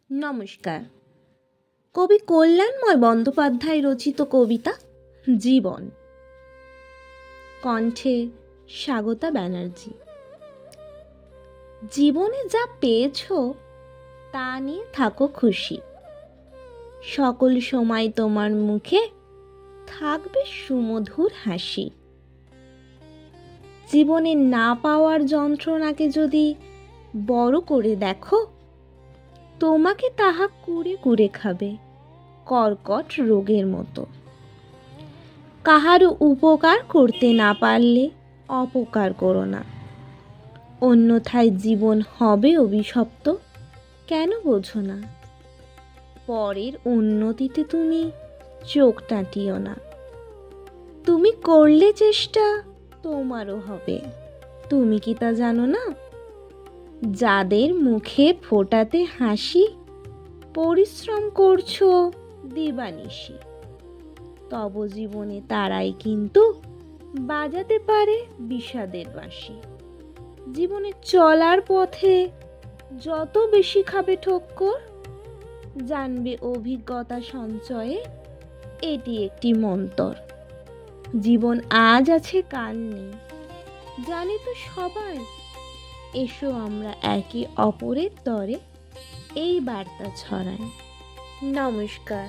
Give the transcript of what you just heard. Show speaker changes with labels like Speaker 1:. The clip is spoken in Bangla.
Speaker 1: নমস্কার। কবি কল্যাণময় বন্দ্যোপাধ্যায় রচিত কবিতা জীবন, কণ্ঠে স্বাগতা ব্যানার্জি। জীবনে যা পেয়েছ তা নিয়ে থাকো খুশি, সকল সময় তোমার মুখে থাকবে সুমধুর হাসি। জীবনে না পাওয়ার যন্ত্রণাকে যদি বড় করে দেখো, তোমাকে তাহা কুরে কুরে খাবে কর্কট রোগের মতো। কাহারও উপকার করতে না পারলে অপকার করো না, অন্যথায় জীবন হবে অভিশপ্ত। কেন বোঝো না? পরের উন্নতিতে তুমি চোখ টাটিও না। তুমি করলে চেষ্টা তোমারও হবে, তুমি কি তা জানো না? যাদের মুখে ফোটাতে হাসি, পরিশ্রম করছো দিবানিশি, তব জীবনে তারাই কিন্তু বাজাতে পারে বিষাদের বাঁশি। জীবনে চলার পথে যত বেশি খাবে ঠক্কর, জানবে অভিজ্ঞতা সঞ্চয়ে এটি একটি মন্তর। জীবন আজ আছে কাল নেই, জানি তো সবাই। এসো আমরা একে অপরের তরে এই বার্তা ছড়াই। নমস্কার।